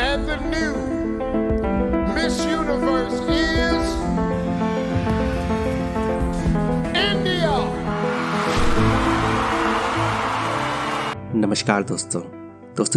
And the new Miss Universe is India. नमस्कार दोस्तों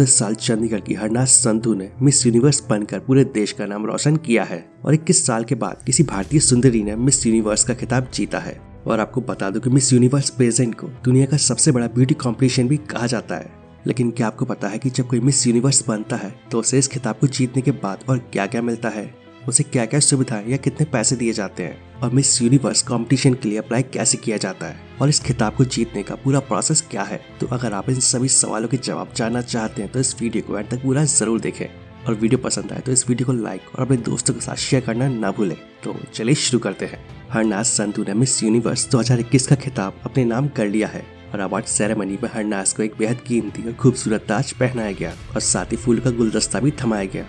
इस साल चंडीगढ़ की हरनाज संधू ने मिस यूनिवर्स बनकर पूरे देश का नाम रोशन किया है और 21 साल के बाद किसी भारतीय सुंदरी ने मिस यूनिवर्स का खिताब जीता है। और आपको बता दूं कि मिस यूनिवर्स पेजेंट को दुनिया का सबसे बड़ा ब्यूटी कॉम्पिटिशन भी कहा जाता है। लेकिन क्या आपको पता है कि जब कोई मिस यूनिवर्स बनता है तो उसे इस खिताब को जीतने के बाद और क्या क्या मिलता है, उसे क्या क्या सुविधाएं या कितने पैसे दिए जाते हैं, और मिस यूनिवर्स कंपटीशन के लिए अप्लाई कैसे किया जाता है, और इस खिताब को जीतने का पूरा प्रोसेस क्या है। तो अगर आप इन सभी सवालों के जवाब जानना चाहते हैं तो इस वीडियो को एंड तक पूरा जरूर देखें, और वीडियो पसंद आए तो इस वीडियो को लाइक और अपने दोस्तों के साथ शेयर करना ना भूलें। तो चलिए शुरू करते हैं। हरनाज संधू ने मिस यूनिवर्स 2021 का खिताब अपने नाम कर लिया है और अवार्ड सेरेमनी में हरनाज को एक बेहद कीमती और खूबसूरत ताज पहनाया गया और साथ ही फूल का गुलदस्ता भी थमाया गया।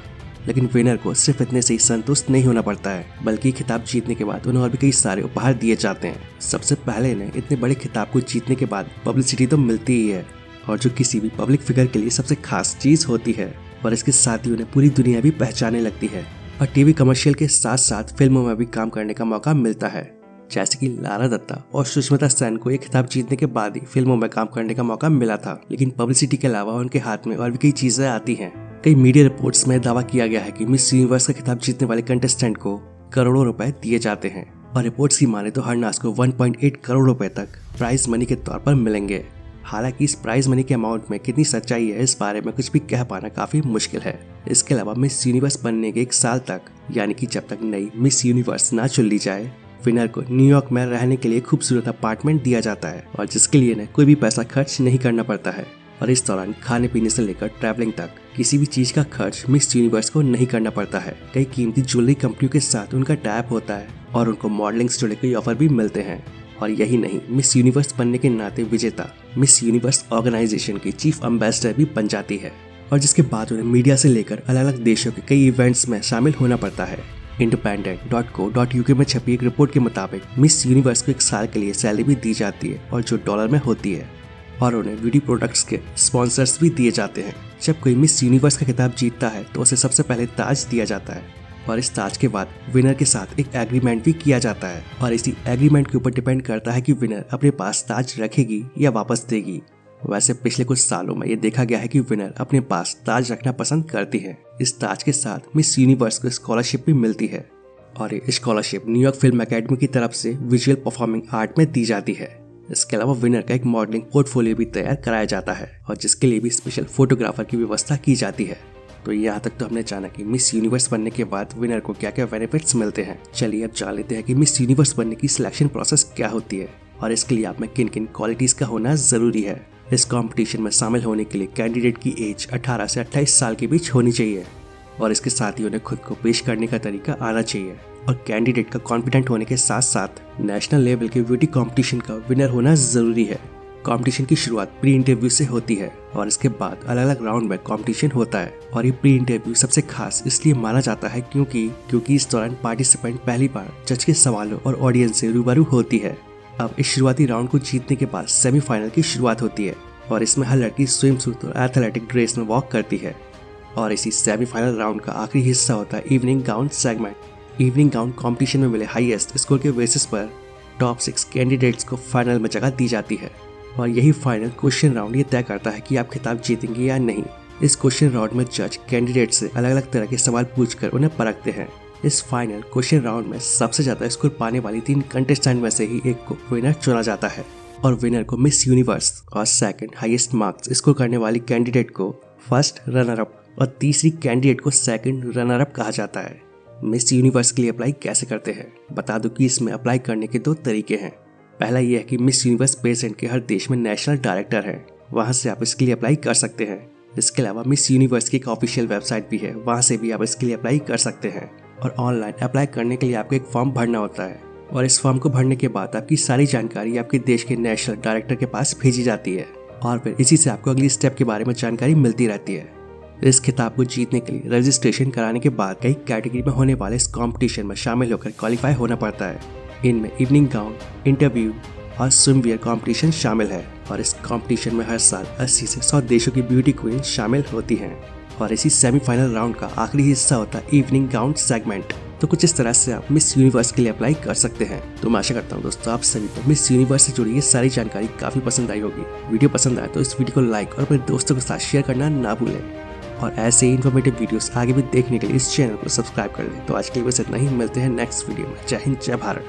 लेकिन विनर को सिर्फ इतने से ही संतुष्ट नहीं होना पड़ता है, बल्कि खिताब जीतने के बाद उन्हें और भी कई सारे उपहार दिए जाते हैं। सबसे पहले इन्हें इतने बड़े खिताब को जीतने के बाद पब्लिसिटी तो मिलती ही है, और जो किसी भी पब्लिक फिगर के लिए सबसे खास चीज होती है। और इसके साथ ही उन्हें पूरी दुनिया भी पहचानने लगती है और टीवी कमर्शियल के साथ साथ फिल्मों में भी काम करने का मौका मिलता है। जैसे कि लारा दत्ता और सुष्मिता सेन को एक खिताब जीतने के बाद ही फिल्मों में काम करने का मौका मिला था। लेकिन पब्लिसिटी के अलावा उनके हाथ में और भी कई चीजें आती हैं। कई मीडिया रिपोर्ट्स में दावा किया गया है कि मिस यूनिवर्स का खिताब जीतने वाले कंटेस्टेंट को करोड़ों रुपए दिए जाते हैं, और रिपोर्ट्स की माने तो हरनाज को 1.8 करोड़ रुपए तक प्राइज मनी के तौर पर मिलेंगे। हालांकि इस प्राइज मनी के अमाउंट में कितनी सच्चाई है, इस बारे में कुछ भी कह पाना काफी मुश्किल है। इसके अलावा मिस यूनिवर्स बनने के 1 साल तक, यानी कि जब तक नई मिस यूनिवर्स ना चुन ली जाए, विनर को न्यूयॉर्क में रहने के लिए खूबसूरत अपार्टमेंट दिया जाता है, और जिसके लिए इन्हें कोई भी पैसा खर्च नहीं करना पड़ता है। और इस दौरान खाने पीने से लेकर ट्रैवलिंग तक किसी भी चीज का खर्च मिस यूनिवर्स को नहीं करना पड़ता है। कई कीमती ज्वेलरी कंपनियों के साथ उनका टैप होता है और उनको मॉडलिंग से जुड़े कई ऑफर भी मिलते हैं। और यही नहीं, मिस यूनिवर्स बनने के नाते विजेता मिस यूनिवर्स ऑर्गेनाइजेशन की चीफ एम्बेसडर भी बन जाती है, और जिसके बाद उन्हें मीडिया से लेकर अलग अलग देशों के कई इवेंट्स में शामिल होना पड़ता है। Independent.co.uk में छपी एक रिपोर्ट के मुताबिक मिस यूनिवर्स को 1 साल के लिए सैलरी भी दी जाती है, और जो डॉलर में होती है, और उन्हें ब्यूटी प्रोडक्ट्स के स्पॉन्सर्स भी दिए जाते हैं। जब कोई मिस यूनिवर्स का खिताब जीतता है तो उसे सबसे पहले ताज दिया जाता है, और इस ताज के बाद विनर के साथ एक एग्रीमेंट भी किया जाता है, और इसी एग्रीमेंट के ऊपर डिपेंड करता है कि विनर अपने पास ताज रखेगी या वापस देगी। वैसे पिछले कुछ सालों में ये देखा गया है कि विनर अपने पास ताज रखना पसंद करती है। इस ताज के साथ मिस यूनिवर्स को स्कॉलरशिप भी मिलती है, और ये स्कॉलरशिप न्यूयॉर्क फिल्म एकेडमी की तरफ से विजुअल परफॉर्मिंग आर्ट में दी जाती है। इसके अलावा विनर का एक मॉडलिंग पोर्टफोलियो भी तैयार कराया जाता है, और जिसके लिए भी स्पेशल फोटोग्राफर की व्यवस्था की जाती है। तो यहाँ तक तो हमने जाना कि मिस यूनिवर्स बनने के बाद विनर को क्या क्या बेनिफिट्स मिलते हैं। चलिए अब जान लेते हैं कि मिस यूनिवर्स बनने की सिलेक्शन प्रोसेस क्या होती है, और इसके लिए आप में किन किन क्वालिटीज का होना जरूरी है। इस कंपटीशन में शामिल होने के लिए कैंडिडेट की एज 18 से 28 साल के बीच होनी चाहिए, और इसके साथ ही उन्हें खुद को पेश करने का तरीका आना चाहिए, और कैंडिडेट का कॉन्फिडेंट होने के साथ साथ नेशनल लेवल के ब्यूटी कंपटीशन का विनर होना जरूरी है। कंपटीशन की शुरुआत प्री इंटरव्यू से होती है, और इसके बाद अलग अलग राउंड में कंपटीशन होता है। और ये प्री इंटरव्यू सबसे खास इसलिए माना जाता है क्योंकि इस दौरान पार्टिसिपेंट पहली बार जज के सवालों और ऑडियंस से रूबरू होती है। अब इस शुरुआती राउंड को जीतने के बाद सेमीफाइनल की शुरुआत होती है, और इसमें हर लड़की स्विम सूट और एथलेटिक ड्रेस में वॉक करती है। और इसी सेमीफाइनल राउंड का आखिरी हिस्सा होता है evening gown segment. Evening gown competition में मिले हाईएस्ट स्कोर के बेसिस पर टॉप 6 कैंडिडेट्स को फाइनल में जगह दी जाती है, और यही फाइनल क्वेश्चन राउंड ये तय करता है कि आप खिताब जीतेंगे या नहीं। इस क्वेश्चन राउंड में जज कैंडिडेट से अलग अलग तरह के सवाल पूछकर उन्हें परखते हैं। इस फाइनल क्वेश्चन राउंड में सबसे ज्यादा स्कोर पाने वाली 3 कंटेस्टेंट में से ही एक को विनर चुना जाता है, और विनर को मिस यूनिवर्स और सेकंड हाईएस्ट मार्क्स स्कोर करने वाली कैंडिडेट को फर्स्ट रनर अप और तीसरी कैंडिडेट को सेकंड रनर अप कहा जाता है। मिस यूनिवर्स के लिए अप्लाई कैसे करते हैं, बता दूं कि इसमें अप्लाई करने के 2 तरीके हैं। पहला यह है कि मिस यूनिवर्स पेजेंट के हर देश में नेशनल डायरेक्टर है, वहां से आप इसके लिए अप्लाई कर सकते हैं। इसके अलावा मिस यूनिवर्स की एक ऑफिशियल वेबसाइट भी है, वहां से भी आप इसके लिए अप्लाई कर सकते हैं। और ऑनलाइन अप्लाई करने के लिए आपको एक फॉर्म भरना होता है, और इस फॉर्म को भरने के बाद आपकी सारी जानकारी आपके देश के नेशनल डायरेक्टर के पास भेजी जाती है, और फिर इसी से आपको अगली स्टेप के बारे में जानकारी मिलती रहती है। इस खिताब को जीतने के लिए रजिस्ट्रेशन कराने के बाद कई कैटेगरी में होने वाले इस कंपटीशन में शामिल होकर क्वालिफाई होना पड़ता है। इनमें इवनिंग गाउन, इंटरव्यू और स्विमवियर कंपटीशन शामिल है, और इस कंपटीशन में हर साल 80 से 100 देशों की ब्यूटी क्वीन शामिल होती हैं। और इसी सेमीफाइनल राउंड का आखिरी हिस्सा होता है इवनिंग गाउन सेगमेंट। तो कुछ इस तरह से आप मिस यूनिवर्स के लिए अप्लाई कर सकते हैं। तो मैं आशा करता हूँ दोस्तों आप सभी को मिस यूनिवर्स से जुड़ी ये सारी जानकारी काफी पसंद आई होगी। वीडियो पसंद आए तो इस वीडियो को लाइक और अपने दोस्तों के साथ शेयर करना ना भूलें और ऐसे ही इन्फॉर्मेटिव वीडियोस आगे भी देखने के लिए इस चैनल को सब्सक्राइब कर लें। तो आज के लिए बस इतना ही, मिलते हैं नेक्स्ट वीडियो में। जय हिंद, जय भारत।